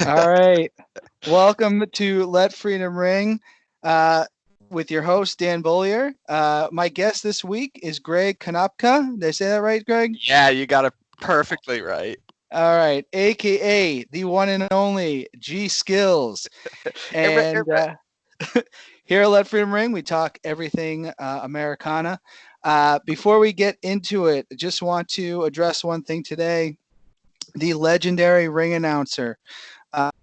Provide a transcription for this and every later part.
All right. Welcome to Let Freedom Ring with your host, Dan Bollier. My guest this week is Greg Konopka. Did I say that right, Greg? Yeah, you got it perfectly right. All right. AKA the one and only G Skillz. And here at Let Freedom Ring, we talk everything Americana. Before we get into it, I just want to address one thing today. The legendary ring announcer,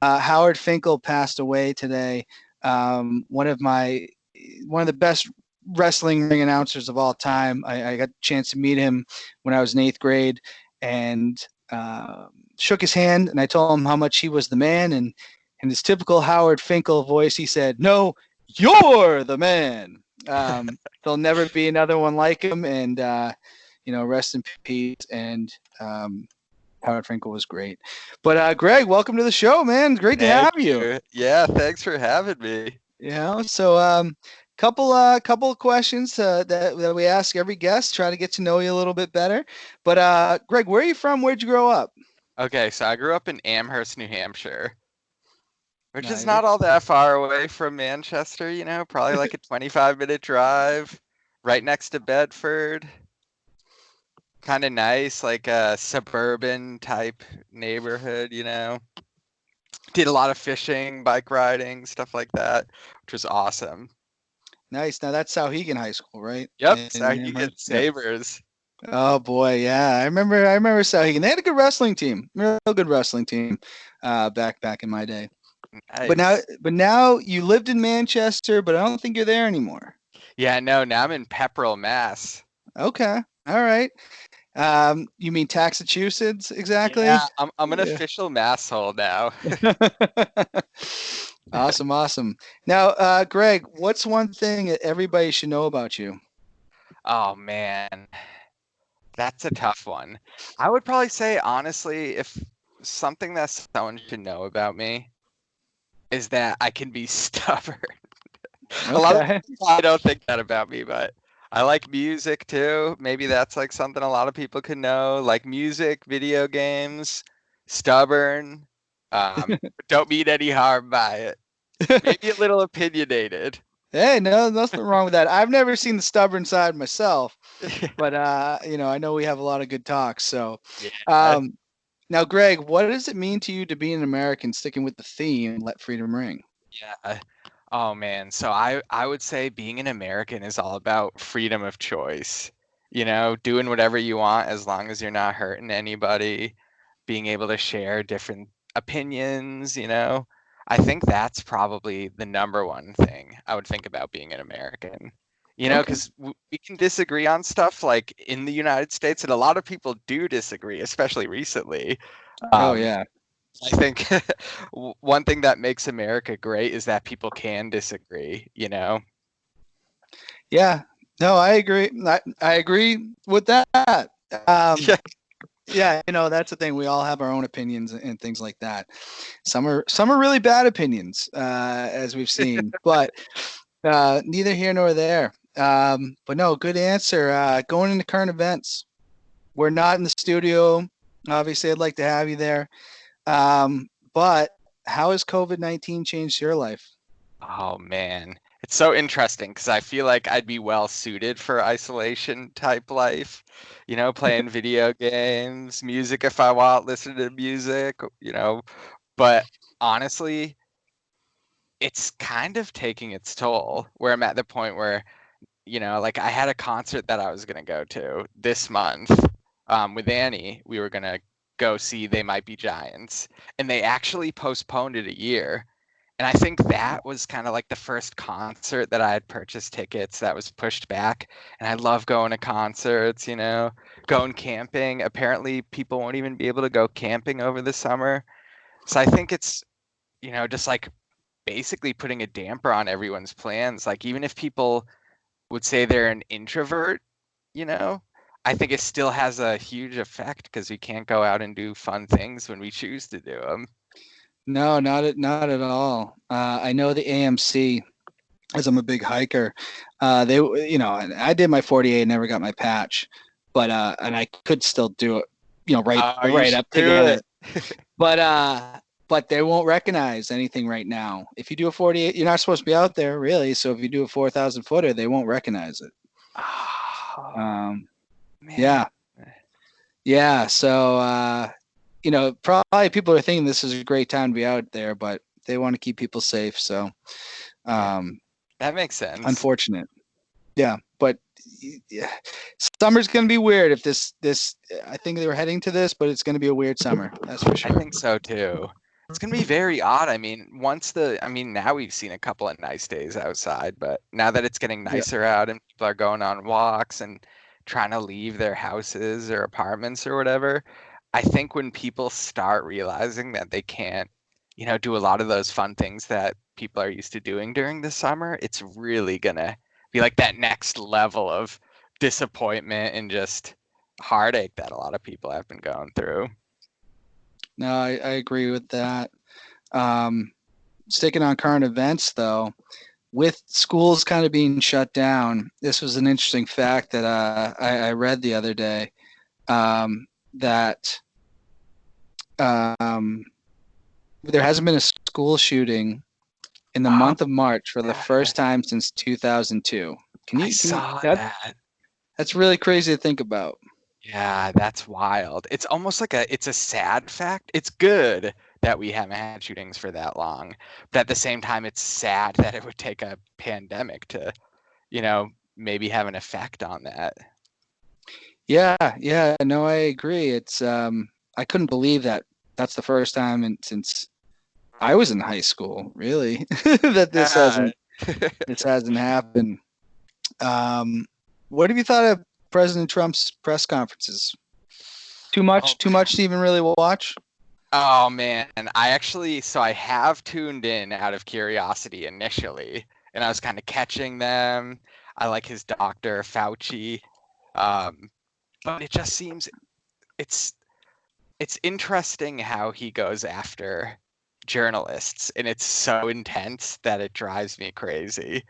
Howard Finkel, passed away today. One of the best wrestling ring announcers of all time. I got a chance to meet him when I was in 8th grade, and shook his hand, and I told him how much he was the man. And in his typical Howard Finkel voice, he said, "No, you're the man." There'll never be another one like him, and rest in peace. And Howard Finkel was great. But Greg, welcome to the show, man. Great to Thank have you. you. Yeah, thanks for having me. So couple of questions that we ask every guest, try to get to know you a little bit better. But Greg, where are you from? Where'd you grow up? Okay, so I grew up in Amherst, New Hampshire, which is not Nice. all that far away from Manchester, probably like a 25-minute drive, right next to Bedford. Kind of nice, like a suburban type neighborhood. Did a lot of fishing, bike riding, stuff like that, which was awesome. Nice. Now that's Sauhegan High School, right? Yep, so In you get Amherst? Yep. neighbors. Oh boy, yeah. I remember Sauhegan. They had a good wrestling team. Real good wrestling team back in my day. But now Nice. but now you lived in Manchester, but I don't think you're there anymore. Yeah, no, now I'm in Pepperell, Mass. Okay. All right. You mean Massachusetts exactly? Yeah, I'm an Yeah. official masshole now. Awesome, awesome. Now, Greg, what's one thing that everybody should know about you? Oh man, that's a tough one. I would probably say honestly, if something that someone should know about me is that I can be stubborn. A lot of Okay. people I don't think that about me, but I like music too. Maybe that's like something a lot of people can know. Like music, video games, stubborn. Don't mean any harm by it. Maybe a little opinionated. Hey, no, nothing wrong with that. I've never seen the stubborn side myself, but I know we have a lot of good talks. So, Yeah. um, now, Greg, what does it mean to you to be an American? Sticking with the theme, let freedom ring. Yeah. Oh man. So I would say being an American is all about freedom of choice. Doing whatever you want as long as you're not hurting anybody, being able to share different opinions. I think that's probably the number one thing I would think about being an American. Okay. Because we can disagree on stuff like in the United States, and a lot of people do disagree, especially recently. Oh Um, yeah. I think one thing that makes America great is that people can disagree. Yeah. No, I agree. I agree with that. Um, Yeah. yeah, that's the thing. We all have our own opinions and things like that. Some are really bad opinions, as we've seen, but neither here nor there. But no, good answer. Going into current events, we're not in the studio. Obviously, I'd like to have you there. But how has COVID-19 changed your life? Oh man. It's so interesting because I feel like I'd be well suited for isolation type life. Playing video games, music if I want, listening to music. But honestly, it's kind of taking its toll where I'm at the point where like I had a concert that I was gonna go to this month with Annie. We were gonna go see They Might Be Giants, and they actually postponed it a year. And I think that was kind of like the first concert that I had purchased tickets that was pushed back. And I love going to concerts, going camping. Apparently, people won't even be able to go camping over the summer. So I think it's just like basically putting a damper on everyone's plans. Like, even if people would say they're an introvert, you know, I think it still has a huge effect because we can't go out and do fun things when we choose to do them. No, not at all. I know the AMC, as I'm a big hiker. And I did my 48, never got my patch, but and I could still do it, right You right should up to do get it. it. But but they won't recognize anything right now. If you do a 48, you're not supposed to be out there really. So if you do a 4,000 footer, they won't recognize it. Oh, man. Yeah. Yeah. So, probably people are thinking this is a great time to be out there, but they want to keep people safe. So, Yeah, that makes sense. unfortunate. Yeah. But yeah, summer's going to be weird if this, I think they were heading to this, but it's going to be a weird summer. That's for sure. I think so too. It's gonna be very odd. I mean, now we've seen a couple of nice days outside, but now that it's getting Yeah. nicer out and people are going on walks and trying to leave their houses or apartments or whatever, I think when people start realizing that they can't, do a lot of those fun things that people are used to doing during the summer, it's really gonna be like that next level of disappointment and just heartache that a lot of people have been going through. No, I agree with that. Sticking on current events, though, with schools kind of being shut down, this was an interesting fact that I read the other day, that there hasn't been a school shooting in the month of March for the first time since 2002. I saw that. That's really crazy to think about. Yeah, that's wild. It's almost like it's a sad fact. It's good that we haven't had shootings for that long, but at the same time, it's sad that it would take a pandemic to, maybe have an effect on that. Yeah, no, I agree. It's I couldn't believe that that's the first time since I was in high school, really, that this hasn't happened. What have you thought of President Trump's press conferences? Too much to even really watch? Oh man, I have tuned in out of curiosity initially, and I was kind of catching them. I like his doctor, Fauci. But it just seems it's interesting how he goes after journalists, and it's so intense that it drives me crazy.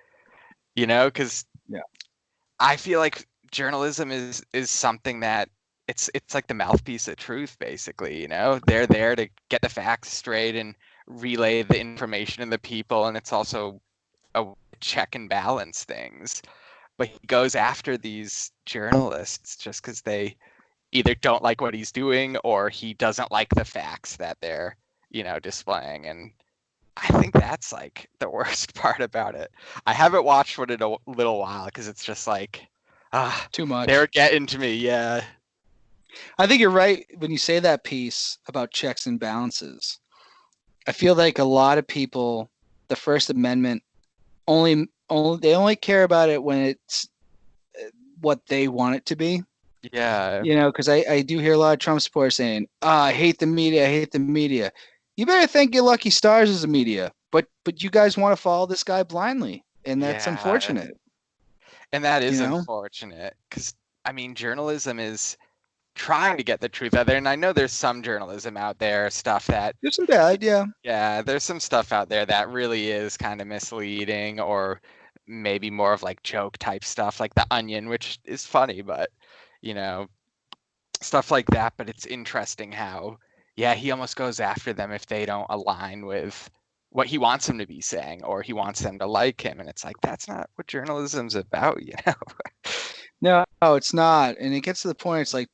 Because I feel like journalism is something that it's like the mouthpiece of truth, basically. They're there to get the facts straight and relay the information to the people, and it's also a check and balance things. But he goes after these journalists just because they either don't like what he's doing or he doesn't like the facts that they're displaying. And I think that's like the worst part about it. I haven't watched it in a little while because it's just like Too much. They're getting to me. Yeah, I think you're right when you say that piece about checks and balances. I feel like a lot of people, the First Amendment, they only care about it when it's what they want it to be. yeah, Because I do hear a lot of Trump supporters saying, I hate the media, I hate the media. You better thank your lucky stars as a media. But you guys want to follow this guy blindly, and that's unfortunate. And that is unfortunate because journalism is trying to get the truth out there, and I know there's some journalism out there, stuff that there's some bad, yeah, there's some stuff out there that really is kind of misleading, or maybe more of like joke type stuff, like The Onion, which is funny, but stuff like that. But it's interesting how he almost goes after them if they don't align with what he wants them to be saying, or he wants them to like him, and it's like that's not what journalism's about. No, it's not. And it gets to the point, it's like,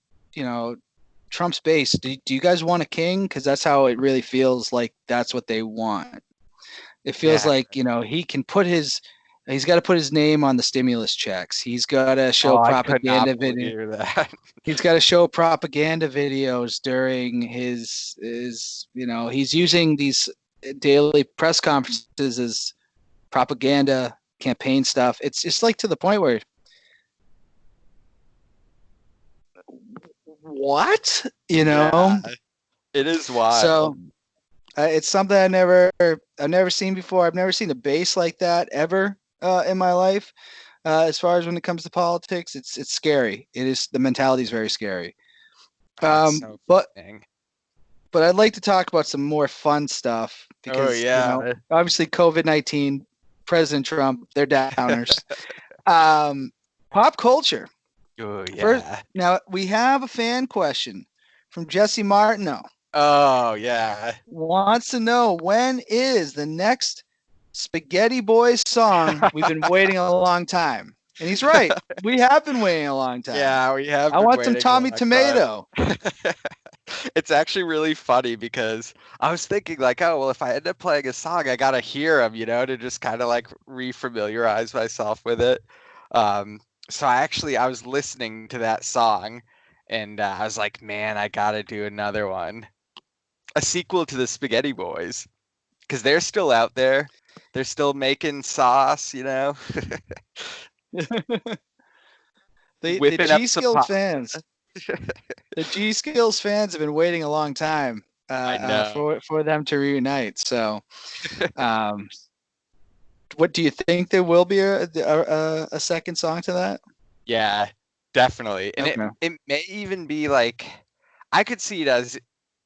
Trump's base, do you guys want a king? Because that's how it really feels like that's what they want. It feels like, he can he's got to put his name on the stimulus checks. He's got to show propaganda videos. He's got to show propaganda videos during his he's using these daily press conferences as propaganda campaign stuff. It's just like to the point where what it is wild. So it's something I've never seen before. I've never seen a base like that ever in my life. As far as when it comes to politics, it's scary. It is, the mentality is very scary. But I'd like to talk about some more fun stuff because obviously COVID-19, President Trump, they're downers. Pop culture. Oh, yeah. First, now we have a fan question from Jesse Martineau. Oh yeah. wants to know when is the next Spaghetti Boys song. We've been waiting a long time. And he's right. We have been waiting a long time. Yeah, we have I been want some waiting a Tommy long time. Tomato. It's actually really funny because I was thinking like, oh, well, if I end up playing a song, I gotta hear them, to just kind of like refamiliarize myself with it. Um, so I was listening to that song, and I was like, man, I gotta do another one, a sequel to the Spaghetti Boys, because they're still out there, they're still making sauce. The Whipping up G some Skillz pop. fans. The G Skillz fans have been waiting a long time I know. for them to reunite. So, um, what do you think there will be a second song to that? Yeah, definitely. And it Okay. it may even be like I could see it as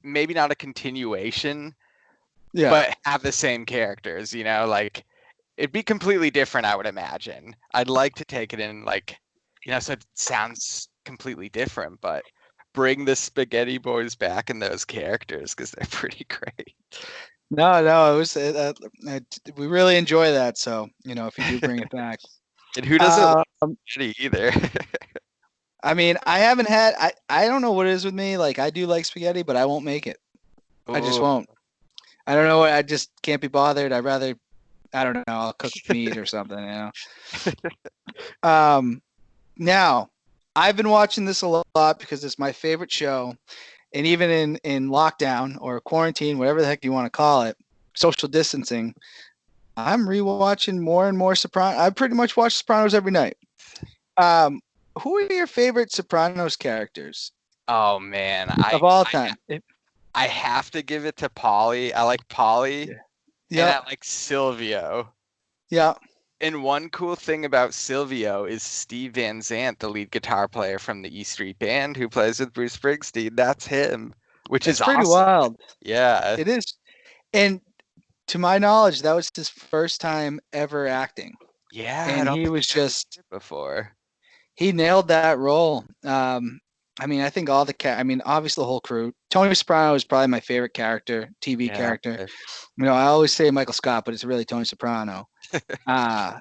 maybe not a continuation, Yeah. but have the same characters, like it'd be completely different, I would imagine. I'd like to take it in so it sounds completely different, but bring the Spaghetti Boys back in those characters because they're pretty great. No, it was we really enjoy that. So if you do bring it back, And who doesn't like uh, spaghetti either? I mean, I haven't had. I don't know what it is with me. Like I do like spaghetti, but I won't make it. I just Oh, won't. I don't know. I just can't be bothered. I'd rather. I don't know. I'll cook meat or something. Um. Now, I've been watching this a lot because it's my favorite show, and even in lockdown or quarantine, whatever the heck you want to call it, social distancing, I'm rewatching more and more Sopranos. I pretty much watch Sopranos every night. Um, who are your favorite Sopranos characters oh man, of all time? I have to give it to Polly. I like Polly, Yeah. and Yep. I like Silvio. Yeah. And one cool thing about Silvio is Steve Van Zandt, the lead guitar player from the E Street Band who plays with Bruce Springsteen. That's him, which It's is pretty awesome. wild. Yeah. It is. And to my knowledge, that was his first time ever acting. Yeah, I And don't he think was he's ever done just, it before. he nailed that role. I mean, I think I mean, obviously the whole crew. Tony Soprano is probably my favorite character, TV Yeah. character. I always say Michael Scott, but it's really Tony Soprano. Uh,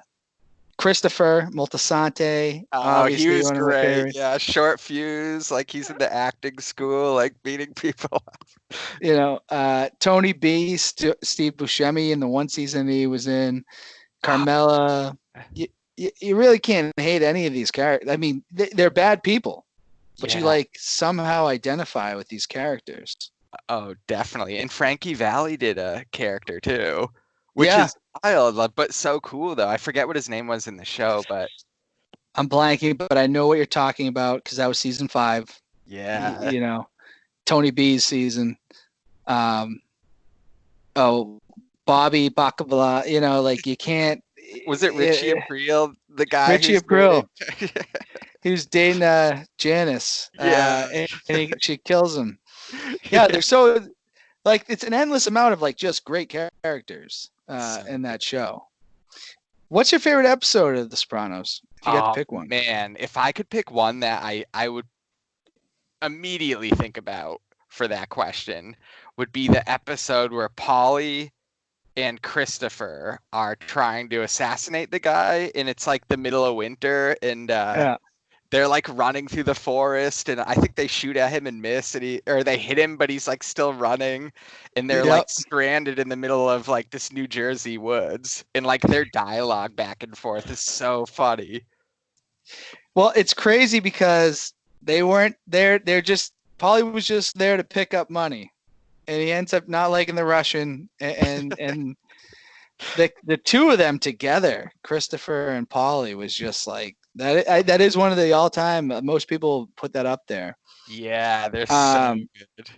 Christopher Moltisanti, Oh, he obviously was one of my great. favorites. Yeah, short fuse, like he's in the acting school, like beating people up. Tony B, Steve Buscemi in the one season he was in, Oh, Carmela. You really can't hate any of these characters. I mean, they're bad people, but you yeah. like somehow identify with these characters. Oh, definitely. And Frankie Valli did a character too, which Yeah, is wild, but so cool though. I forget what his name was in the show, but I'm blanking, but I know what you're talking about because that was season 5. yeah. Tony B's season. Um, oh, Bobby Bacala. Like you can't. Was it Richie Aprile, the guy Richie who's dating? April. He was dating Janice, Yeah. and she kills him. Yeah, they're so like it's an endless amount of like just great characters So in good. that show. What's your favorite episode of The Sopranos? If you got to Oh pick one. man, if I could pick one that I would immediately think about for that question would be the episode where Polly and Christopher are trying to assassinate the guy, and it's like the middle of winter, and Yeah, they're like running through the forest, and I think they shoot at him and miss, or they hit him, but he's like still running, and they're yep. like stranded in the middle of like this New Jersey woods, and like their dialogue back and forth is so funny. Well, it's crazy because they weren't there. They're just Polly was just there to pick up money, and he ends up not liking the Russian, and the two of them together, Christopher and Polly, was just like that. That is one of the all time. Most people put that up there. Yeah, they're so Um, good.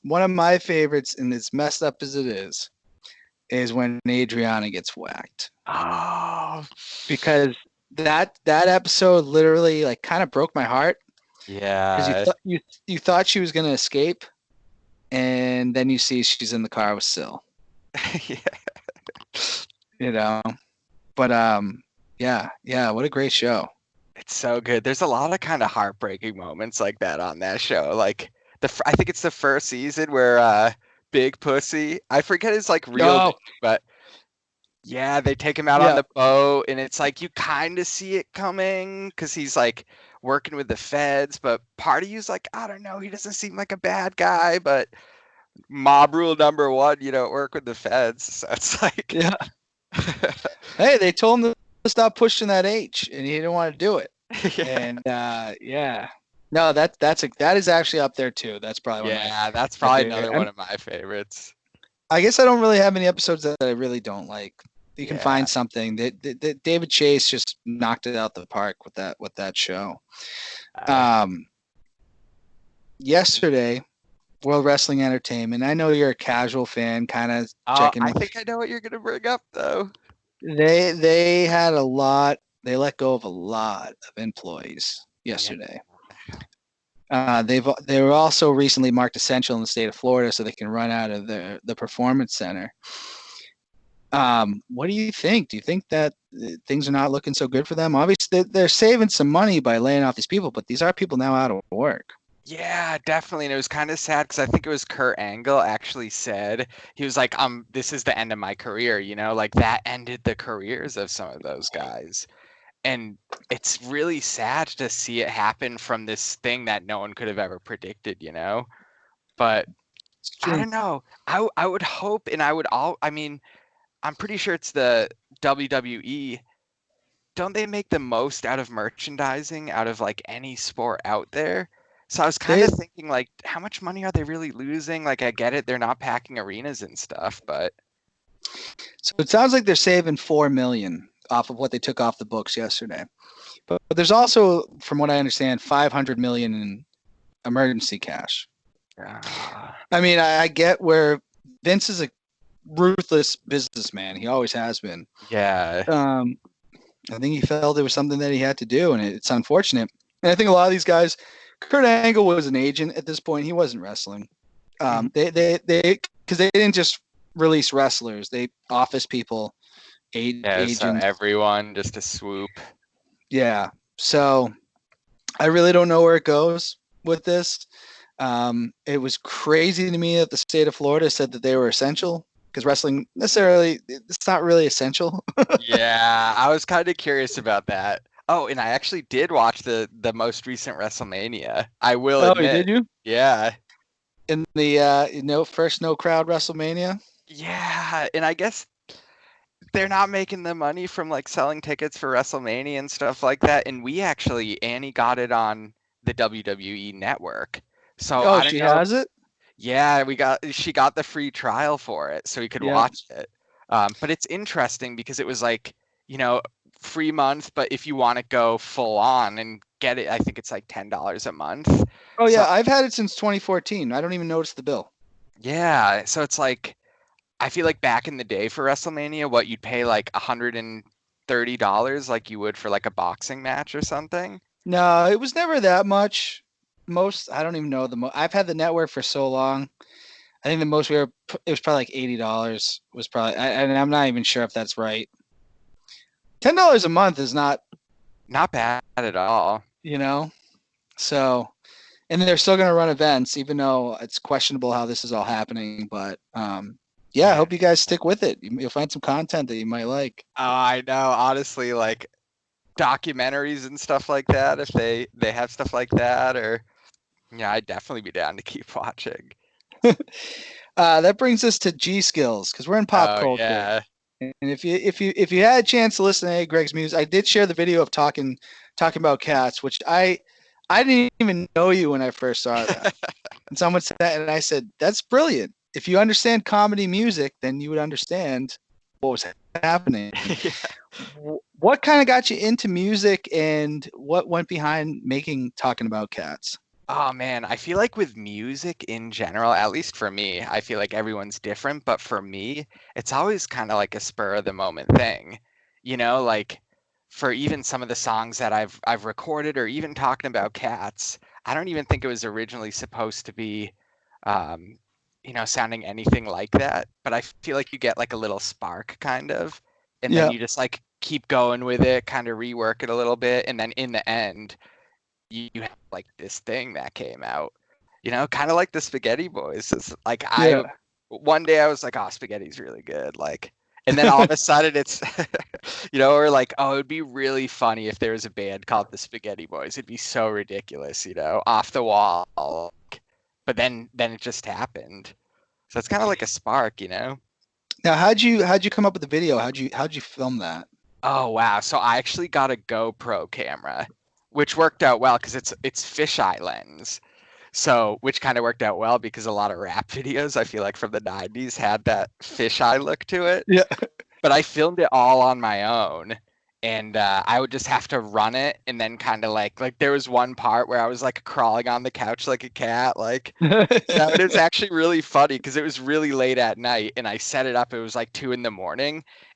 One of my favorites, and as messed up as it is when Adriana gets whacked Oh, because that episode literally like kind of broke my heart because yeah. you thought she was gonna escape, and then you see she's in the car with Syl. Yeah. You know, but yeah, what a great show. It's so good. There's a lot of kind of heartbreaking moments like that on that show. Like I think it's the first season where Big Pussy, I forget his like real Oh, name, but yeah, they take him out on yeah, the boat, and it's like you kind of see it coming because he's like working with the feds, but part of you's like, I don't know, he doesn't seem like a bad guy, but mob rule number one, you don't work with the feds. So it's like, yeah. Hey, they told him to stop pushing that H, and he didn't want to do it. yeah, And yeah, no, that is actually up there too. That's probably one of yeah, that's my probably favorite. another one of my favorites. I guess I don't really have any episodes that I really don't like. You can Yeah, find something that David Chase just knocked it out the park with that show. uh, Yesterday, World Wrestling Entertainment. I know you're a casual fan, kind of checking. I think I know what you're gonna bring up though. They had a lot. They let go of a lot of employees Yeah, yesterday. They were also recently marked essential in the state of Florida, so they can run out of the performance center. What do you think? Do you think that things are not looking so good for them? Obviously, they're saving some money by laying off these people, but these are people now out of work. yeah, definitely. And it was kind of sad because I think it was Kurt Angle actually said he was like, this is the end of my career, like that ended the careers of some of those guys. And it's really sad to see it happen from this thing that no one could have ever predicted. But It's I true. don't know. I would hope, and I mean, I'm pretty sure it's the WWE. Don't they make the most out of merchandising out of like any sport out there? So I was kind They of thinking like, how much money are they really losing? Like, I get it, they're not packing arenas and stuff, but so it sounds like they're saving 4 million off of what they took off the books yesterday. But there's also, from what I understand, 500 million in emergency cash. uh, I mean, I get where Vince is a ruthless businessman. He always has been. yeah, Um, I think he felt it was something that he had to do, and it's unfortunate. And I think a lot of these guys, Kurt Angle was an agent at this point. He wasn't wrestling. mhm. Because they didn't just release wrestlers; they office people, Yeah. So agents. everyone just a swoop. Yeah. So I really don't know where it goes with this. It was crazy to me that the state of Florida said that they were essential because wrestling necessarily it's not really essential. Yeah, I was kind of curious about that. Oh, and I actually did watch the most recent WrestleMania. I will Oh, admit. did you? Yeah. In the first no crowd WrestleMania? Yeah, and I guess they're not making the money from like selling tickets for WrestleMania and stuff like that. And Annie got it on the WWE network. So Oh, I don't she know. has it? Yeah, she got the free trial for it so we could Yeah. watch it. But it's interesting because it was like, you know, free month, but if you want to go full on and get it, I think it's like $10 a month. Oh So yeah, I've had it since 2014. I don't even notice the bill. yeah, so it's like I feel like back in the day for WrestleMania, what you'd pay like $130 like you would for like a boxing match or something. No, it was never that much. Most I don't even know I've had the network for so long. I think the most it was probably like $80 was probably, and I'm not even sure if that's right. $10 a month is not, Not bad at all. you know, so, and they're still going to run events, even though it's questionable how this is all happening. But yeah, I Yeah. hope you guys stick with it. You'll find some content that you might like. Oh, I know. Honestly, like documentaries and stuff like that, if they have stuff like that, or yeah, I'd definitely be down to keep watching. That brings us to G Skillz because we're in pop Oh culture. yeah. And if you had a chance to listen to Greg's music, I did share the video of talking about cats, which I didn't even know you when I first saw that. And someone said that, and I said, "That's brilliant. If you understand comedy music, then you would understand what was happening." Yeah. What kind of got you into music, and what went behind making talking about cats? Oh man, I feel like with music in general, at least for me, I feel like everyone's different, but for me, it's always kind of like a spur of the moment thing. Like for even some of the songs that I've recorded or even talking about cats, I don't even think it was originally supposed to be um, sounding anything like that, but I feel like you get like a little spark kind of, and then Yeah, you just like keep going with it, kind of rework it a little bit, and then in the end you have like this thing that came out. You know, kind of like the Spaghetti Boys. It's like Yeah. one day I was like, oh, spaghetti's really good. Like, and then all of a sudden it's, you know, or like, oh, it would be really funny if there was a band called the Spaghetti Boys. It'd be so ridiculous, you know, off the wall. But then it just happened. So it's kind of like a spark, you know. Now, how'd you come up with the video? How'd you film that? Oh wow! So I actually got a GoPro camera, which worked out well because it's fisheye lens. So, which kind of worked out well because a lot of rap videos, I feel like from the 90s had that fisheye look to it. Yeah. But I filmed it all on my own. And I would just have to run it and then kind of like there was one part where I was like crawling on the couch like a cat. Like, that was actually really funny because it was really late at night and I set it up. It was like 2 a.m.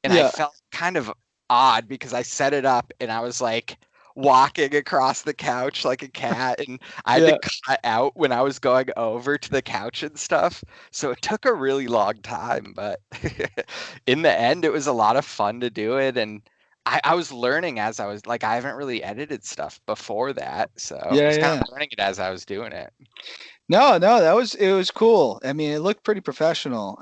And I felt kind of odd because I set it up and I was like walking across the couch like a cat, and I had to cut out when I was going over to the couch and stuff. So it took a really long time, but in the end, it was a lot of fun to do it. And I was learning as I was like, I haven't really edited stuff before that. So I was kind of learning it as I was doing it. No, it was cool. I mean, it looked pretty professional.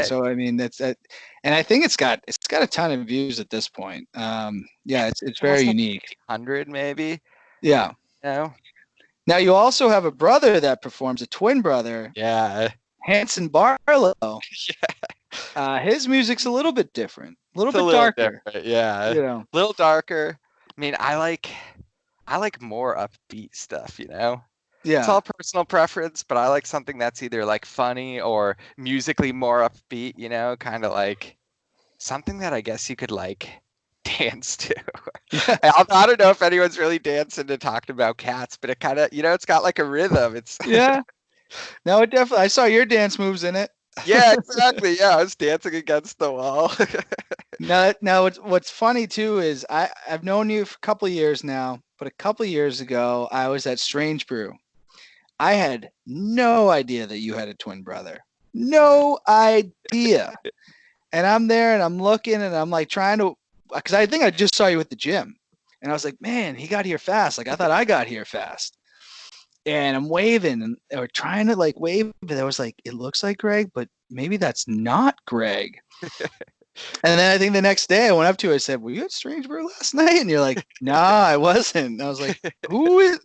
So I mean, that's it, and I think it's got a ton of views at this point. Yeah, it's very unique. 100 maybe. Yeah. You know? Now you also have a brother that performs, a twin brother. Yeah. Hanson Barlow. Yeah. His music's a little bit different, a little bit darker. Yeah. You know, a little darker. I mean, I like more upbeat stuff, you know? Yeah. It's all personal preference, but I like something that's either like funny or musically more upbeat, you know, kind of like something that I guess you could like dance to. Yeah. I don't know if anyone's really dancing to talking about cats, but it kind of, you know, it's got like a rhythm. It's Yeah. No, it definitely. I saw your dance moves in it. Yeah, exactly. Yeah, I was dancing against the wall. Now, what's funny too is I've known you for a couple of years now, but a couple of years ago I was at Strange Brew. I had no idea that you had a twin brother. No idea. And I'm there and I'm looking and I'm like trying to, because I think I just saw you at the gym. And I was like, man, he got here fast. Like I thought I got here fast. And I'm waving and or trying to like wave, but I was like, it looks like Greg, but maybe that's not Greg. And then I think the next day I went up to you, I said, were you at Strange Brew last night? And you're like, no, I wasn't. And I was like, who is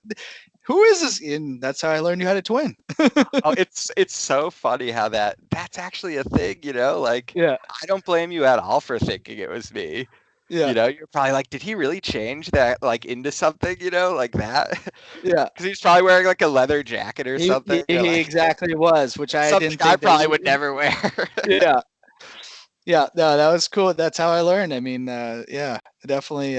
this? And that's how I learned you had a twin. Oh, it's so funny how that's actually a thing, you know? Like, Yeah. I don't blame you at all for thinking it was me. Yeah. You know, you're probably like, did he really change that like into something, you know, like that? Yeah. Because he's probably wearing like a leather jacket or something. He like, exactly was, which I didn't think I probably would never wear. Yeah. Yeah, no, that was cool. That's how I learned. I mean, yeah, definitely.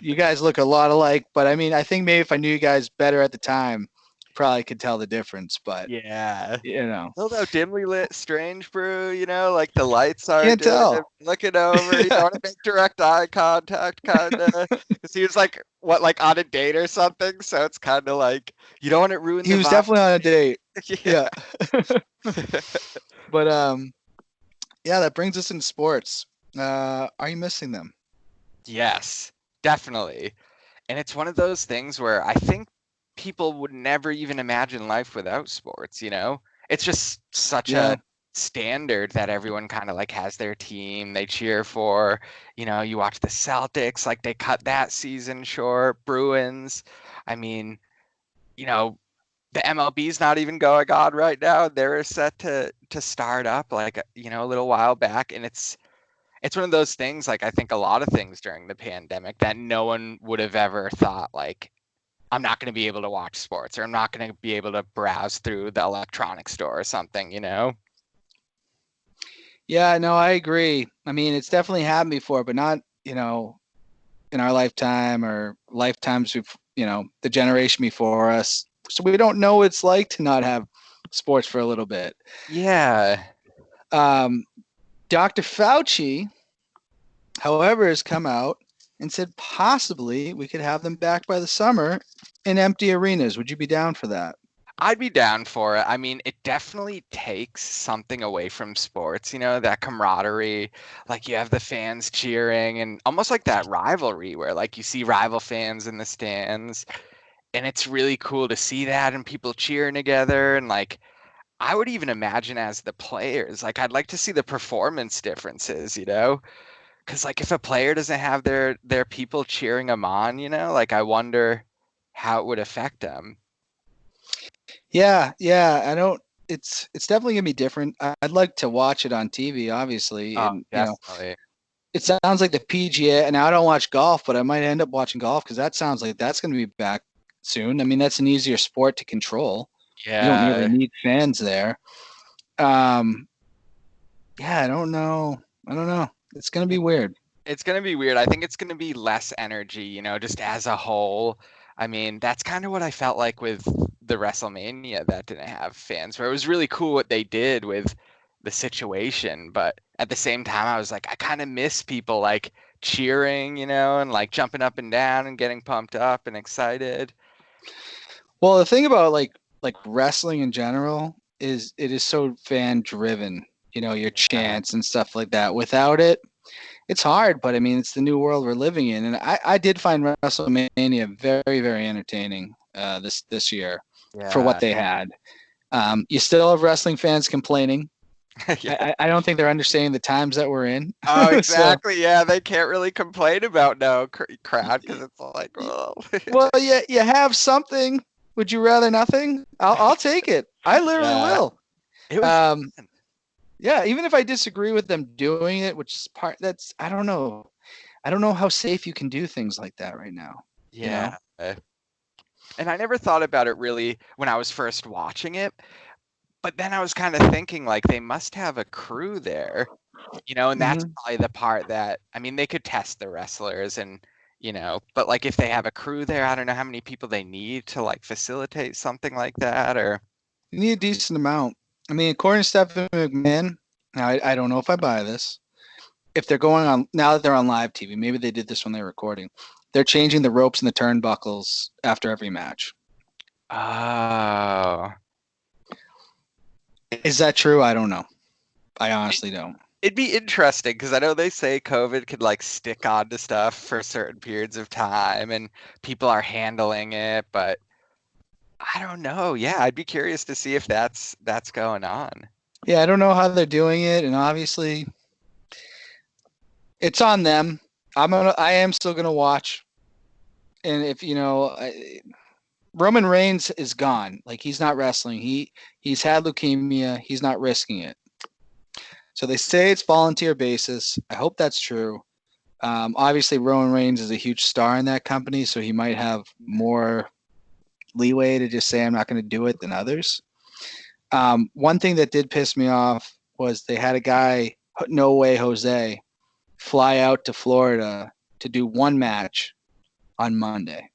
You guys look a lot alike, but I mean, I think maybe if I knew you guys better at the time, probably could tell the difference. But yeah, you know, although dimly lit Strange Brew, you know, like the lights are can't tell. Looking over, you don't want to make direct eye contact, kind of, because he was like like on a date or something. So it's kind of like you don't want to ruin. He was definitely on a date. Yeah. But yeah, that brings us in sports. Are you missing them? Yes, definitely. And it's one of those things where I think people would never even imagine life without sports, you know? It's just such a standard that everyone kind of like has their team they cheer for. You know, you watch the Celtics, like they cut that season short, Bruins. I mean, you know, the MLB's not even going on right now. They're set to start up like, you know, a little while back. And it's one of those things, like I think a lot of things during the pandemic that no one would have ever thought, like, I'm not going to be able to watch sports or I'm not going to be able to browse through the electronic store or something, you know? Yeah, no, I agree. I mean, it's definitely happened before, but not, you know, in our lifetime or lifetimes, you know, the generation before us. So we don't know what it's like to not have sports for a little bit. Yeah. Dr. Fauci, however, has come out and said possibly we could have them back by the summer in empty arenas. Would you be down for that? I'd be down for it. I mean, it definitely takes something away from sports, you know, that camaraderie. Like you have the fans cheering and almost like that rivalry where like you see rival fans in the stands. and it's really cool to see that and people cheering together. And like, I would even imagine as the players, like I'd like to see the performance differences, because like if a player doesn't have their people cheering them on, like I wonder how it would affect them. Yeah, yeah. I don't. It's definitely gonna be different. I'd like to watch it on TV, obviously, Oh, and definitely. it sounds like the PGA. And I don't watch golf, but I might end up watching golf because that sounds like that's gonna be back soon. I mean, that's an easier sport to control. You don't really Yeah. need fans there. Um, yeah, I don't know. I don't know. It's gonna be weird. It's going to be weird. I think it's going to be less energy, just as a whole. I mean, that's kind of what I felt like with the WrestleMania that didn't have fans, where it was really cool what they did with the situation. But at the same time, I was like, I kind of miss people like cheering, and like jumping up and down and getting pumped up and excited. Well, the thing about like wrestling in general is it is so fan driven. Your Yeah. chants and stuff like that. Without it, it's hard, but I mean, it's the new world we're living in, and I did find WrestleMania very, very entertaining this year for what Yeah. they had. You still have wrestling fans complaining. Yeah. I don't think they're understanding the times that we're in. Oh, So, exactly. Yeah, they can't really complain about no crowd because it's like, well, well, yeah, you have something. Would you rather nothing? I'll take it. I literally yeah, will. it was Um, fun. yeah, even if I disagree with them doing it, which is that's I don't know. I don't know how safe you can do things like that right now. You know? Yeah. And I never thought about it really when I was first watching it, but then I was kind of thinking like they must have a crew there, and that's Hmm. probably the part that I mean they could test the wrestlers and but like if they have a crew there, I don't know how many people they need to like facilitate something like that or You need a decent amount. I mean, according to Stephanie McMahon, now I don't know if I buy this. If they're going on now that they're on live TV, maybe they did this when they were recording. They're changing the ropes and the turnbuckles after every match. oh. Is that true? I don't know. I honestly don't. It'd be interesting because I know they say COVID could like stick on to stuff for certain periods of time and people are handling it, but I don't know. Yeah, I'd be curious to see if that's going on. Yeah, I don't know how they're doing it, and obviously it's on them. I am still gonna watch, and if Roman Reigns is gone, like he's not wrestling. He's had leukemia. He's not risking it. So they say it's volunteer basis. I hope that's true. Obviously, Roman Reigns is a huge star in that company, so he might have more leeway to just say I'm not going to do it than others. One thing that did piss me off was they had a guy, No Way Jose, fly out to Florida to do one match on Monday.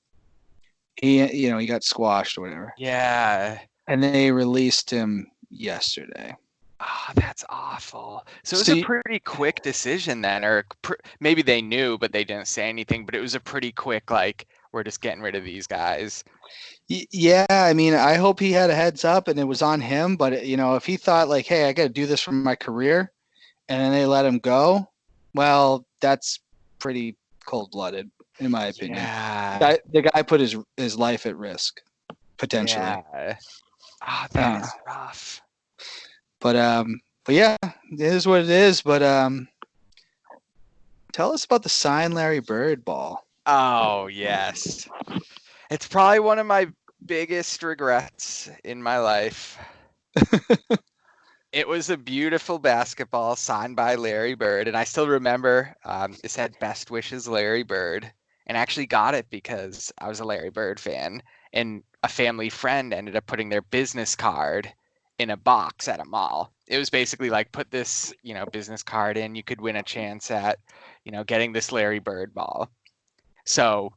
He got squashed or whatever, Yeah. and they released him yesterday. Oh, that's awful. So it was So a pretty quick decision then, or maybe they knew, but they didn't say anything, but it was a pretty quick, like, we're just getting rid of these guys. yeah, I mean, I hope he had a heads up and it was on him. But if he thought like, hey, I got to do this for my career, and then they let him go, well, that's pretty cold-blooded, in my opinion. Yeah. The guy put his life at risk potentially. Yeah. Oh, that Uh, is rough. but yeah, it is what it is. But tell us about the signed Larry Bird ball. Oh, yes. It's probably one of my biggest regrets in my life. It was a beautiful basketball signed by Larry Bird, and I still remember it said "Best wishes, Larry Bird," and I actually got it because I was a Larry Bird fan, and a family friend ended up putting their business card in a box at a mall. It was basically like put this, business card in, you could win a chance at, getting this Larry Bird ball. So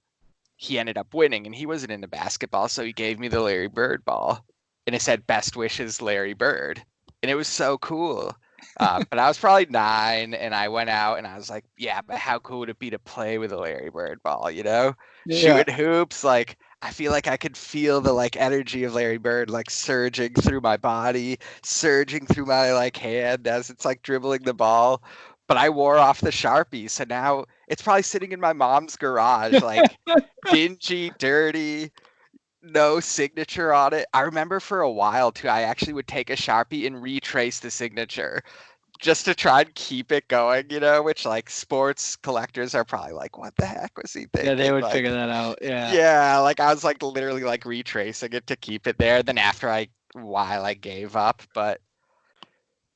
he ended up winning, and he wasn't into basketball, so he gave me the Larry Bird ball, and it said "Best wishes, Larry Bird," and it was so cool. But I was probably 9, and I went out, and I was like, "Yeah, but how cool would it be to play with a Larry Bird ball? Yeah. Shooting hoops, like." I feel like I could feel the like energy of Larry Bird like surging through my body, surging through my like hand as it's like dribbling the ball. But I wore off the Sharpie, so now it's probably sitting in my mom's garage, like dingy, dirty. no signature on it. I remember for a while too, I actually would take a Sharpie and retrace the signature just to try and keep it going, which like sports collectors are probably like, what the heck was he Yeah, they thinking? would Like, figure that out. Yeah. yeah, like I was like literally like retracing it to keep it there. Then after a while I gave up, but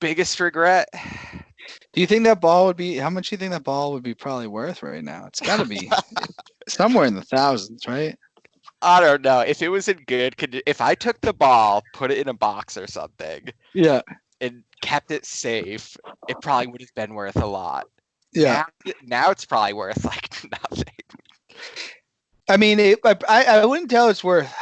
biggest regret. Do you think that ball would be? How much do you think that ball would be probably worth right now? It's got to be somewhere in the thousands, right? I don't know. If it was in good condition, if I took the ball, put it in a box or something, Yeah. and kept it safe, it probably would have been worth a lot. Yeah. Now it's probably worth like nothing. I mean, I wouldn't tell it's worth.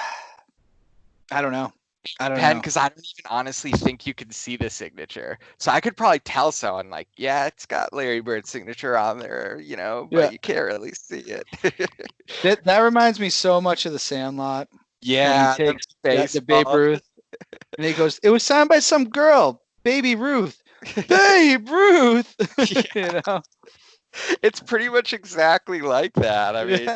I don't know. Because I don't even honestly think you can see the signature. So I could probably tell someone like, yeah, it's got Larry Bird's signature on there, but you can't really see it. That reminds me so much of the Sandlot. Yeah, when he takes the Babe baseball. Ruth, and he goes, "It was signed by some girl, Baby Ruth." Babe Ruth. It's pretty much exactly like that. I mean,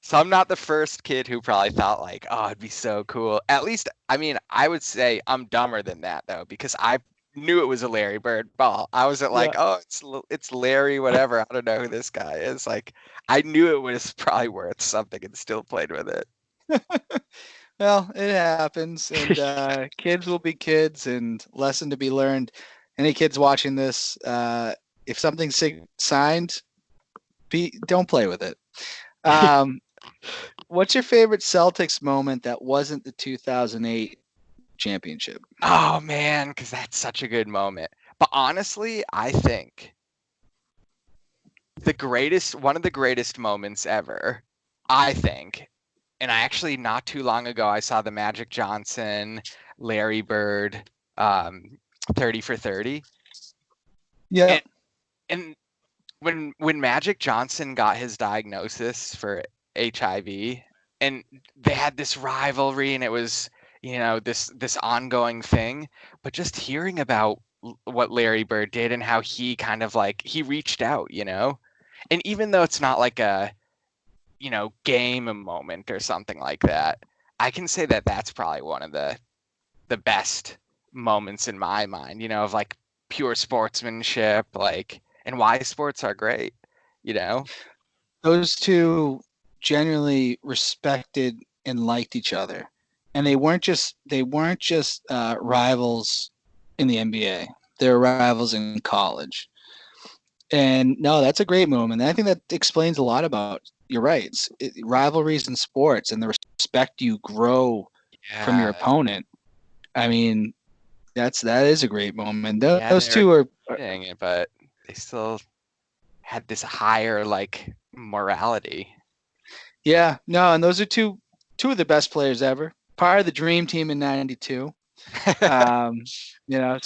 so I'm not the first kid who probably thought like, oh, it'd be so cool. At least, I mean, I would say I'm dumber than that though, because I knew it was a Larry Bird ball. I wasn't like, oh, it's Larry, whatever. I don't know who this guy is. Like, I knew it was probably worth something and still played with it. Well, it happens, and kids will be kids, and lesson to be learned. Any kids watching this, if something's signed, don't play with it. What's your favorite Celtics moment that wasn't the 2008 championship? Oh man, because that's such a good moment. But honestly, I think one of the greatest moments ever, I think, and I actually not too long ago I saw the Magic Johnson, Larry Bird, 30 for 30. Yeah. And when Magic Johnson got his diagnosis for HIV, and they had this rivalry, and it was this ongoing thing, but just hearing about what Larry Bird did and how he kind of like he reached out, and even though it's not like a game moment or something like that, I can say that that's probably one of the best moments in my mind, of like pure sportsmanship, like, and why sports are great, Those two genuinely respected and liked each other, and they weren't just rivals in the NBA. They were rivals in college. And no, that's a great moment. And I think that explains a lot about, you're right, rivalries in sports and the respect you grow from your opponent. I mean, that is a great moment. Those two are, but they still had this higher like morality. Yeah, no, and those are two of the best players ever. Part of the dream team in '92. So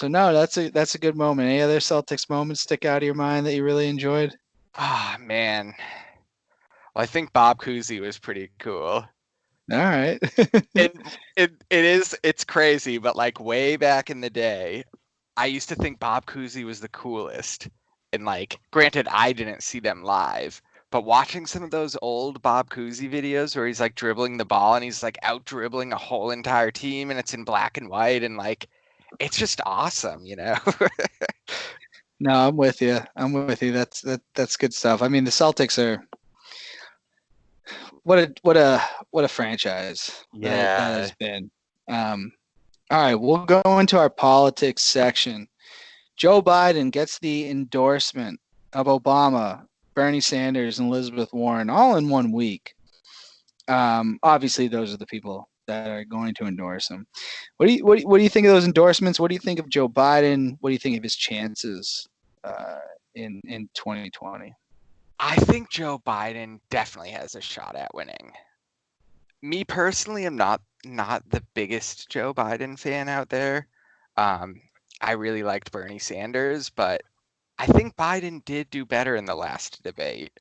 no, that's a good moment. Any other Celtics moments stick out of your mind that you really enjoyed? Ah, man. Well, I think Bob Cousy was pretty cool. All right. It's crazy, but like way back in the day, I used to think Bob Cousy was the coolest. And like, granted, I didn't see them live, but watching some of those old Bob Cousy videos where he's like dribbling the ball and he's like out dribbling a whole entire team and it's in black and white, and like, it's just awesome, No, I'm with you. That's good stuff. I mean, the Celtics are what a franchise that has been. All right, we'll go into our politics section. Joe Biden gets the endorsement of Obama, Bernie Sanders, and Elizabeth Warren all in 1 week. Obviously, those are the people that are going to endorse him. What do you think of those endorsements? What do you think of Joe Biden? What do you think of his chances in 2020? I think Joe Biden definitely has a shot at winning. Me personally, I'm not the biggest Joe Biden fan out there. I really liked Bernie Sanders, but I think Biden did do better in the last debate.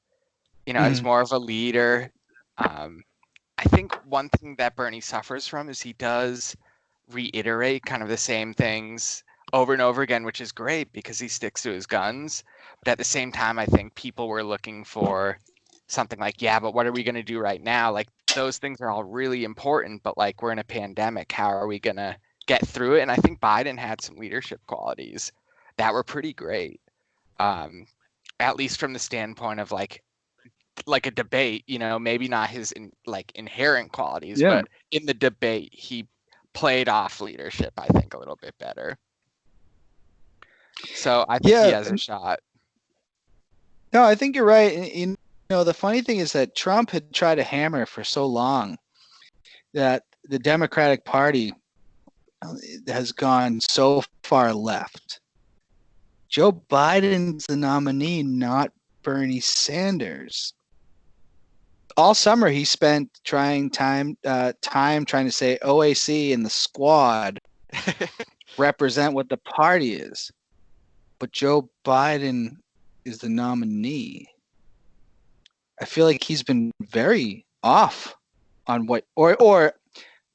As more of a leader. I think one thing that Bernie suffers from is he does reiterate kind of the same things over and over again, which is great because he sticks to his guns. But at the same time, I think people were looking for something like, yeah, but what are we going to do right now? Like, those things are all really important, but like we're in a pandemic, how are we gonna get through it? And I think Biden had some leadership qualities that were pretty great, at least from the standpoint of like a debate, maybe not his inherent qualities, Yeah. but in the debate he played off leadership, I think, a little bit better. So I think he Yeah. has a shot. No, I think you're right. And, the funny thing is that Trump had tried to hammer for so long that the Democratic Party has gone so far left. Joe Biden's the nominee, not Bernie Sanders. All summer he spent trying to say OAC and the squad represent what the party is, but Joe Biden is the nominee. I feel like he's been very off on what, or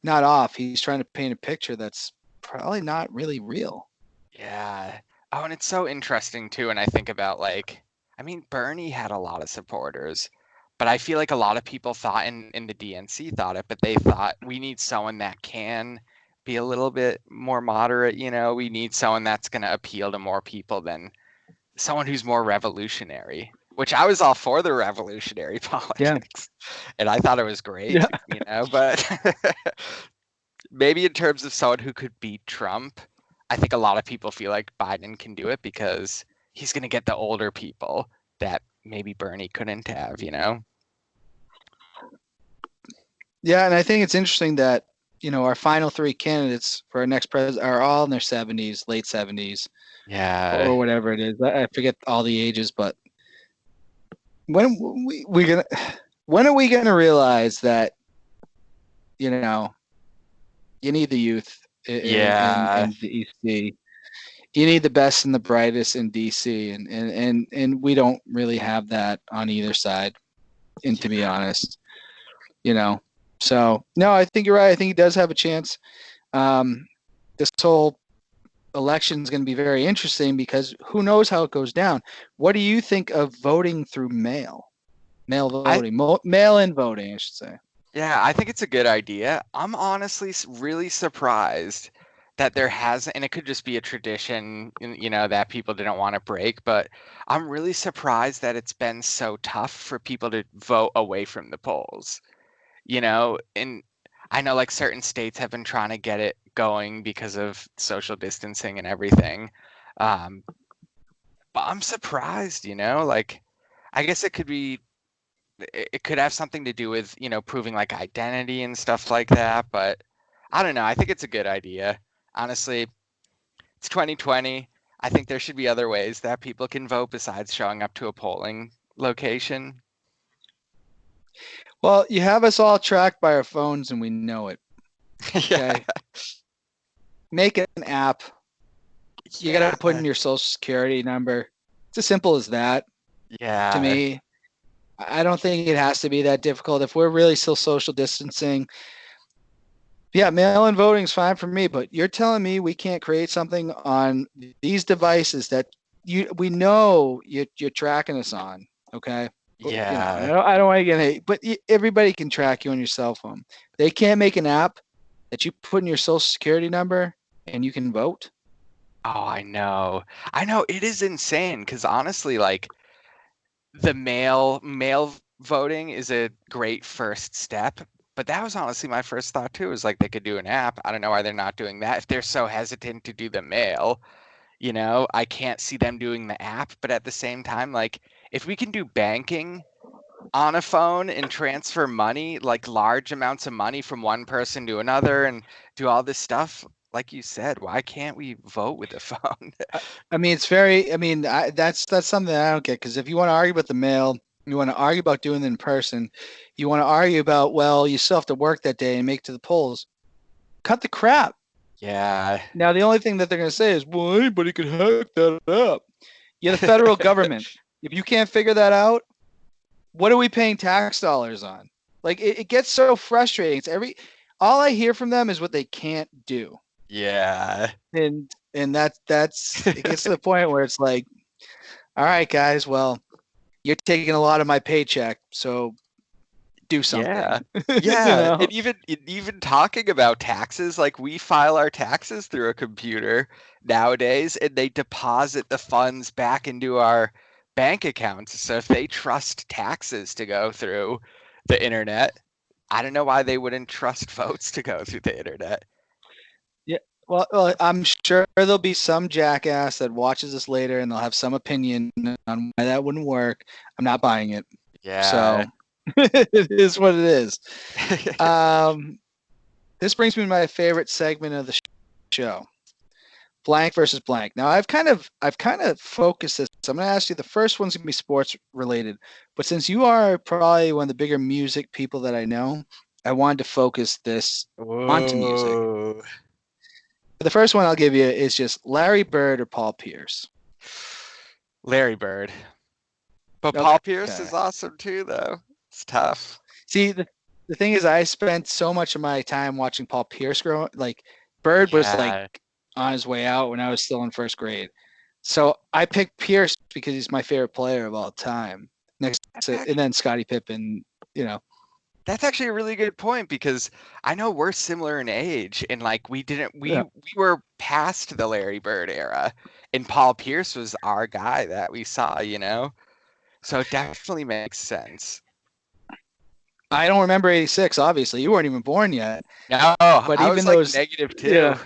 not off. He's trying to paint a picture that's probably not really real. Yeah. Oh, and it's so interesting too. And I think about Bernie had a lot of supporters, but I feel like a lot of people thought in the DNC thought it, but they thought we need someone that can be a little bit more moderate. We need someone that's going to appeal to more people than someone who's more revolutionary, which I was all for the revolutionary politics. And I thought it was great, but maybe in terms of someone who could beat Trump, I think a lot of people feel like Biden can do it because he's going to get the older people that maybe Bernie couldn't have. Yeah, and I think it's interesting that our final three candidates for our next president are all in their 70s, late 70s, Yeah. or whatever it is. I forget all the ages, but when are we gonna realize that you need the youth in DC? You need the best and the brightest in DC, and we don't really have that on either side. And to be honest, So no, I think you're right. I think he does have a chance. This whole election is going to be very interesting because who knows how it goes down. What do you think of voting through mail voting, mail-in voting, I should say? Yeah, I think it's a good idea. I'm honestly really surprised that there hasn't, and it could just be a tradition, that people didn't want to break, but I'm really surprised that it's been so tough for people to vote away from the polls. And I know like certain states have been trying to get it going because of social distancing and everything. But I'm surprised, like I guess it could have something to do with, proving like identity and stuff like that. But I don't know. I think it's a good idea. Honestly, it's 2020. I think there should be other ways that people can vote besides showing up to a polling location. Well, you have us all tracked by our phones and we know it. Okay. Yeah. Make an app. You got to put in your social security number. It's as simple as that. Yeah. To me, I don't think it has to be that difficult. If we're really still social distancing, yeah, mail-in voting is fine for me. But you're telling me we can't create something on these devices that we know you're tracking us on, okay? Yeah. I don't want to get hate, but everybody can track you on your cell phone. They can't make an app that you put in your social security number and you can vote. Oh, I know. It is insane because honestly, like the mail voting is a great first step, but that was honestly my first thought too. Is like they could do an app. I don't know why they're not doing that. If they're so hesitant to do the mail, I can't see them doing the app. But at the same time, like if we can do banking on a phone and transfer money, like large amounts of money from one person to another and do all this stuff, like you said, why can't we vote with a phone? I mean, that's something that I don't get, because if you want to argue about the mail, you want to argue about doing it in person, you want to argue about, well, you still have to work that day and make it to the polls. Cut the crap. Yeah. Now, the only thing that they're going to say is, well, anybody could hack that up. You're the federal government. If you can't figure that out, what are we paying tax dollars on? Like, it gets so frustrating. All I hear from them is what they can't do. Yeah. And that's it gets to the point where it's like, all right, guys, well, you're taking a lot of my paycheck, so do something. Yeah. Yeah. know? And even talking about taxes, like we file our taxes through a computer nowadays and they deposit the funds back into our bank accounts. So if they trust taxes to go through the internet, I don't know why they wouldn't trust votes to go through the internet. Yeah. Well, I'm sure there'll be some jackass that watches this later and they'll have some opinion on why that wouldn't work. I'm not buying it. Yeah. So it is what it is. This brings me to my favorite segment of the show. Blank versus blank. Now I've kind of focused this. I'm going to ask you, the first one's going to be sports related, but since you are probably one of the bigger music people that I know, I wanted to focus this onto music. Whoa. The first one I'll give you is just Larry Bird or Paul Pierce. Larry Bird. But Okay. Paul Pierce is awesome too, though. It's tough. See, the thing is, I spent so much of my time watching Paul Pierce grow. Like, Bird was like on his way out when I was still in first grade. So I picked Pierce because he's my favorite player of all time. And then Scottie Pippen, you know. That's actually a really good point because I know we're similar in age and like we were past the Larry Bird era and Paul Pierce was our guy that we saw, you know? So it definitely makes sense. I don't remember 86, obviously. You weren't even born yet. No, but I even was those negative too. Yeah.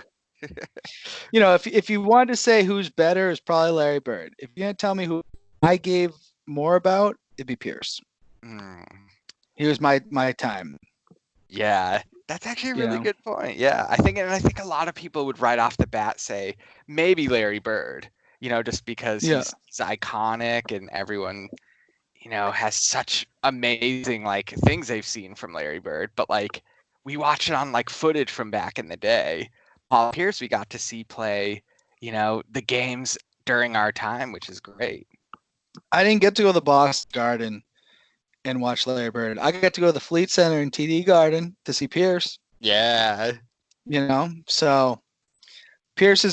if you wanted to say who's better, it's probably Larry Bird. If you're going to tell me who I gave more about, it'd be Pierce. He was my time. Yeah, that's actually a really good point. Yeah, I think a lot of people would right off the bat say maybe Larry Bird, you know, just because he's iconic and everyone, you know, has such amazing like things they've seen from Larry Bird. But like we watch it on like footage from back in the day. Paul Pierce, we got to see play, you know, the games during our time, which is great. I didn't get to go to the Boston Garden and watch Larry Bird. I got to go to the Fleet Center and TD Garden to see Pierce. Yeah. You know, so Pierce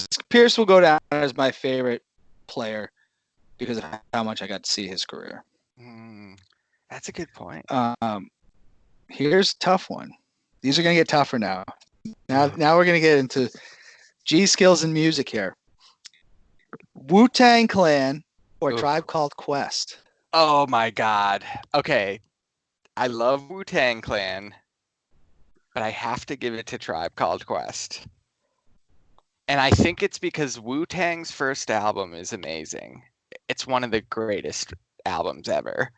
will go down as my favorite player because of how much I got to see his career. That's a good point. Here's a tough one. These are going to get tougher now. Now we're going to get into G Skillz and music here. WuTang Clan or Tribe Called Quest? Oh my God. Okay. I love WuTang Clan, but I have to give it to Tribe Called Quest. And I think it's because Wu-Tang's first album is amazing. It's one of the greatest albums ever.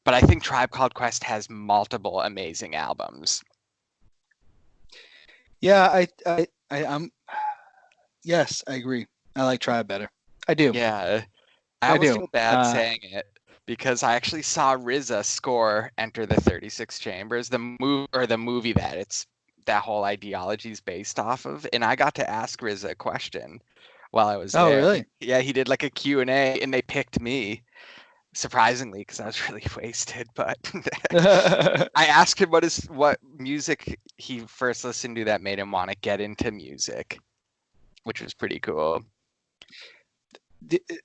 But I think Tribe Called Quest has multiple amazing albums. Yeah, yes, I agree. I like Tribe better. I do. Yeah. I almost feel bad saying it because I actually saw RZA score Enter the 36 Chambers, the movie that whole ideology is based off of, and I got to ask RZA a question while I was there. Oh, really? Yeah, he did like a Q&A, and they picked me, surprisingly, because I was really wasted. But I asked him what music he first listened to that made him want to get into music, which was pretty cool.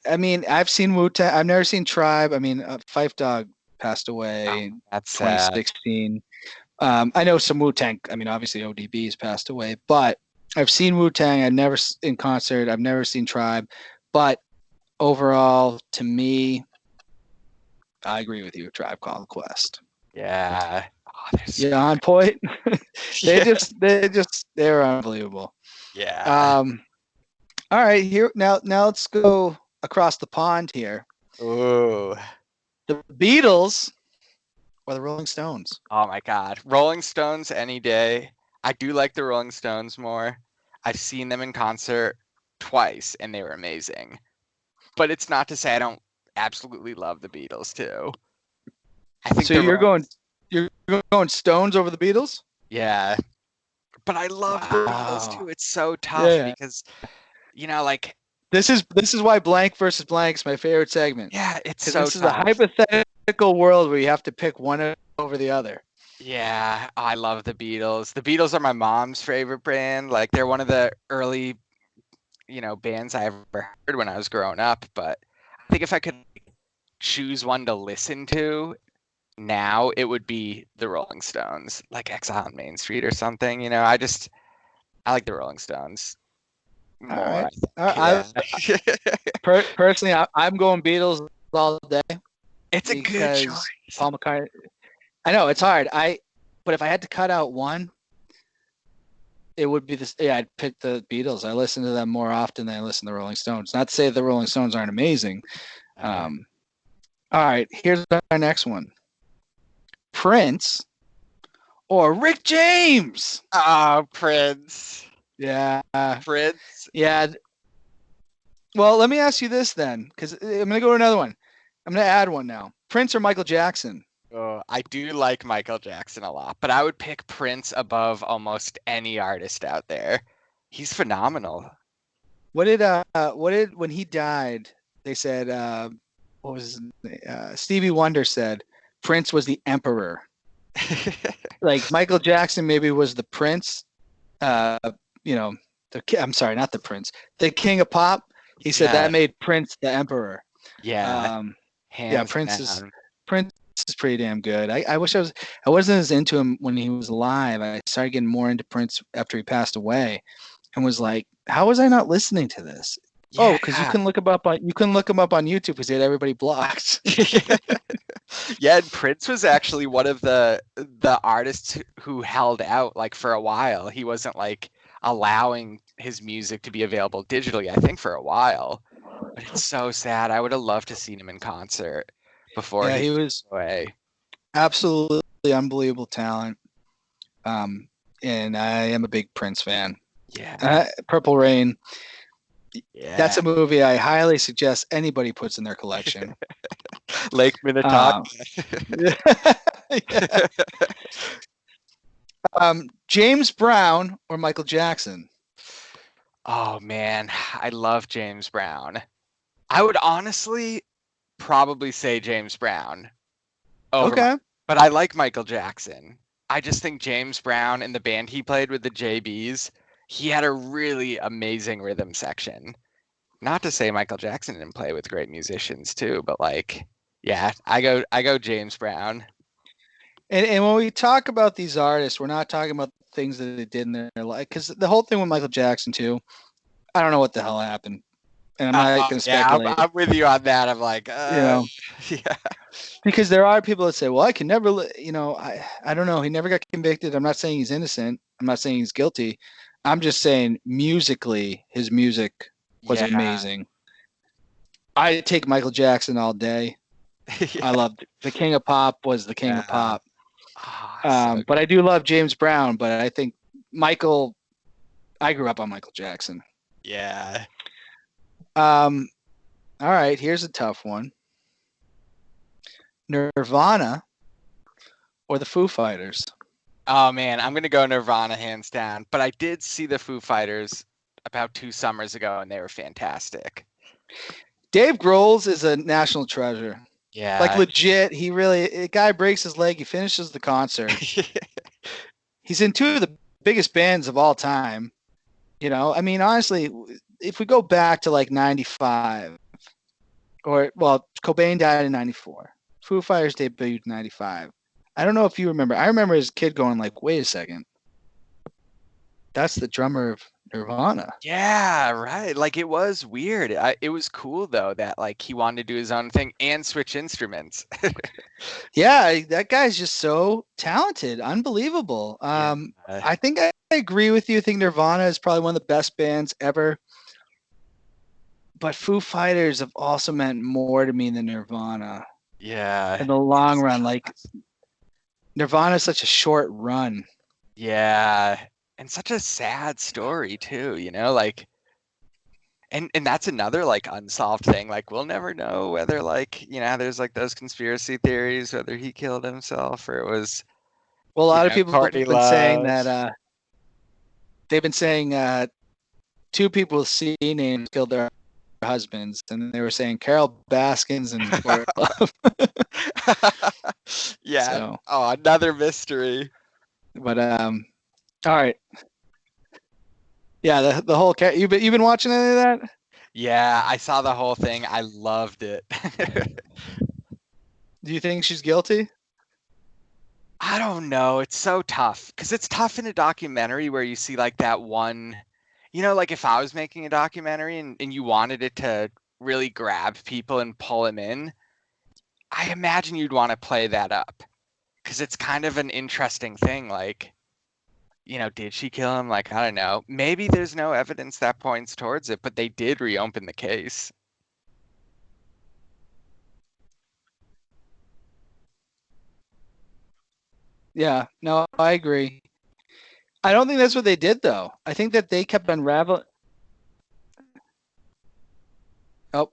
I mean, I've seen Wu-Tang. I've never seen Tribe. I mean, Phife Dawg passed away in 2016. I know some Wu-Tang. I mean, obviously ODB has passed away, but I've seen Wu-Tang. I've never in concert. I've never seen Tribe, but overall, to me, I agree with you. Tribe Called Quest. Yeah. On point. They're unbelievable. Yeah. All right, here now let's go across the pond here. Ooh. The Beatles or the Rolling Stones? Oh my God. Rolling Stones any day. I do like the Rolling Stones more. I've seen them in concert twice and they were amazing. But it's not to say I don't absolutely love the Beatles too. I think so. You're going Stones over the Beatles? Yeah. But I love the Beatles too. It's so tough because, you know, like this is why blank versus blank is my favorite segment. Yeah, it's so this is a hypothetical world where you have to pick one over the other. Yeah, I love the Beatles. The Beatles are my mom's favorite band. Like they're one of the early, you know, bands I ever heard when I was growing up. But I think if I could choose one to listen to, now, it would be the Rolling Stones, like Exile on Main Street or something. I like the Rolling Stones All more, right. I think. I, Yeah. personally, I'm going Beatles all day It's a good because choice. Paul McCartney. I know it's hard. But if I had to cut out one, it would be this. Yeah, I'd pick the Beatles. I listen to them more often than I listen to the Rolling Stones. Not to say the Rolling Stones aren't amazing. All right, here's our next one: Prince or Rick James. Oh, Prince. Yeah, Prince. yeah. Well, let me ask you this then, because I'm gonna go to another one. I'm gonna add one now: Prince or Michael Jackson. Oh, I do like Michael Jackson a lot, but I would pick Prince above almost any artist out there. He's phenomenal. What did when he died? They said what was Stevie Wonder said Prince was the emperor. Like Michael Jackson maybe was the prince. Uh, I'm sorry, not the prince, the king of pop. He said Yeah. that made Prince the emperor. Yeah. Prince is Down. pretty damn good. I wish I wasn't as into him when he was alive. I started getting more into Prince after he passed away, and was like, how was I not listening to this? Yeah. Oh, because you couldn't look him up on YouTube because he had everybody blocked. Yeah, and Prince was actually one of the artists who held out like for a while. He wasn't like allowing his music to be available digitally, I think, for a while. But it's so sad. I would have loved to seen him in concert before Yeah, he he passed was away. absolutely unbelievable talent. And I am a big Prince fan. Yeah. Purple Rain. Yeah. That's a movie I highly suggest anybody puts in their collection. Lake Minnetonka. James Brown or Michael Jackson? Oh man, I love James Brown. I would honestly probably say James Brown Okay. but I like Michael Jackson. I just think James Brown and the band he played with the JBs, he had a really amazing rhythm section. Not to say Michael Jackson didn't play with great musicians too, but like, yeah, I go James Brown. And when we talk about these artists, we're not talking about things that they did in their life. Because the whole thing with Michael Jackson too, I don't know what the hell happened, and I'm not going to speculate. I'm with you on that. I'm like, yeah. Because there are people that say, well, I can never, I don't know. He never got convicted. I'm not saying he's innocent. I'm not saying he's guilty. I'm just saying musically, his music was amazing. I take Michael Jackson all day. I loved the King of Pop was the King of Pop. But I do love James Brown. But I think I grew up on Michael Jackson. Yeah. All right, here's a tough one. Nirvana or the Foo Fighters? Oh man, I'm gonna go Nirvana hands down. But I did see the Foo Fighters about 2 summers ago, and they were fantastic. Dave Grohl's is a national treasure. Yeah. Like legit, a guy breaks his leg, he finishes the concert. He's in 2 of the biggest bands of all time. I mean, honestly, if we go back to like 95, Cobain died in 94. Foo Fighters debuted in 95. I don't know if you remember. I remember as a kid going like, wait a second. That's the drummer of Nirvana. Yeah, right. Like it was weird. It was cool though that like he wanted to do his own thing and switch instruments. Yeah, that guy's just so talented, unbelievable. I think I agree with you. I think Nirvana is probably one of the best bands ever. But Foo Fighters have also meant more to me than Nirvana. Yeah. In the long run, like Nirvana is such a short run. Yeah. And such a sad story too, like and that's another like unsolved thing. Like we'll never know whether like, there's like those conspiracy theories, whether he killed himself or it was a lot of people have been saying that they've been saying 2 people with C names killed their husbands, and they were saying Carol Baskins and yeah. So, another mystery. But all right. Yeah, the whole you've been watching any of that? Yeah, I saw the whole thing. I loved it. Do you think she's guilty? I don't know. It's so tough because it's tough in a documentary where you see like that one, like if I was making a documentary and you wanted it to really grab people and pull them in, I imagine you'd want to play that up because it's kind of an interesting thing. Like, did she kill him? Like, I don't know. Maybe there's no evidence that points towards it, but they did reopen the case. Yeah, no, I agree. I don't think that's what they did, though. I think that they kept unraveling. Oh,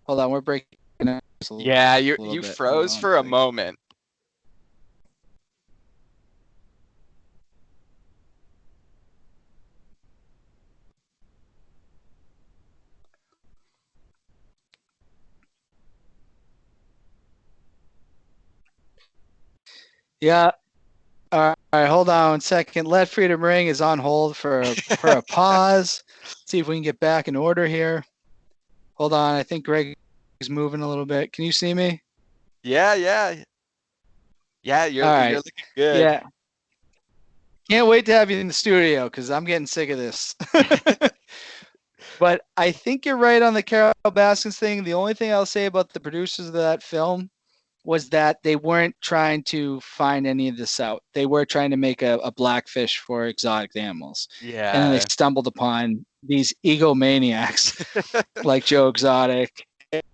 hold on, we're breaking up just a Yeah, you little you bit. Hold froze on a for a second. moment. Yeah. All right, hold on 1 second. Let Freedom Ring is on hold for a pause. See if we can get back in order here. Hold on. I think Greg is moving a little bit. Can you see me? Yeah, yeah. Yeah, you're All you're right. looking good. Yeah. Can't wait to have you in the studio because I'm getting sick of this. But I think you're right on the Carol Baskins thing. The only thing I'll say about the producers of that film was that they weren't trying to find any of this out. They were trying to make a blackfish for exotic animals. And then they Yeah. stumbled upon these egomaniacs like Joe Exotic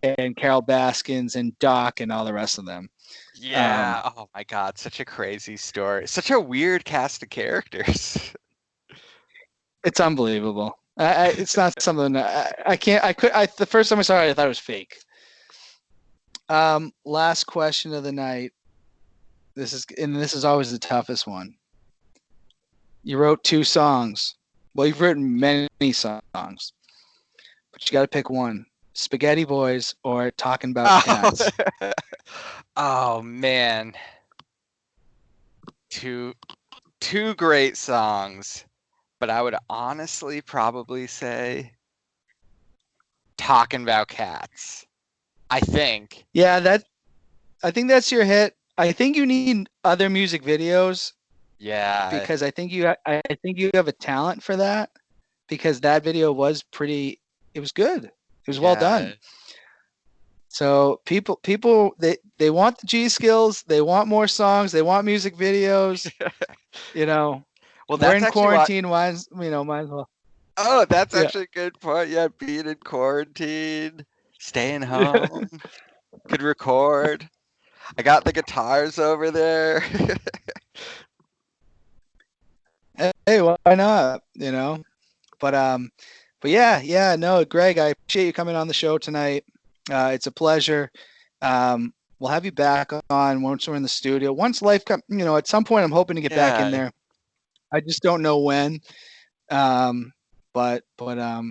and Carol Baskins and Doc and all the rest of them. Yeah. Oh my God, such a crazy story. Such a weird cast of characters. It's unbelievable. It's not something I can't. The first time I saw it, I thought it was fake. Last question of the night. This is always the toughest one. You wrote 2 songs. Well, you've written many songs, but you got to pick one: Spaghetti Boys or Talking About Oh. Cats. Oh man. Two two great songs, but I would honestly probably say Talking About Cats. I think. Yeah, I think that's your hit. I think you need other music videos Yeah. because I think you have a talent for that because that video was pretty. It was good. It was well Yeah. done. So people they want the G Skillz. They want more songs. They want music videos. You know, Well, we're that's in actually what. quarantine. Might as well. Oh, that's Yeah. actually a good point. Yeah, being in quarantine, staying home, could record. I got the guitars over there. Hey, why not? But yeah, no, Greg, I appreciate you coming on the show tonight. It's a pleasure. We'll have you back on once we're in the studio. Once life comes, at some point, I'm hoping to get back in Yeah. there. I just don't know when. Um, but I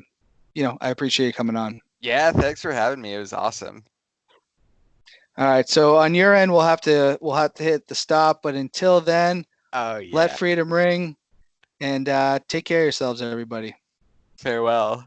appreciate you coming on. Yeah, thanks for having me. It was awesome. All right. So on your end, we'll have to hit the stop. But until then, Oh let yeah. freedom ring and take care of yourselves, everybody. Farewell.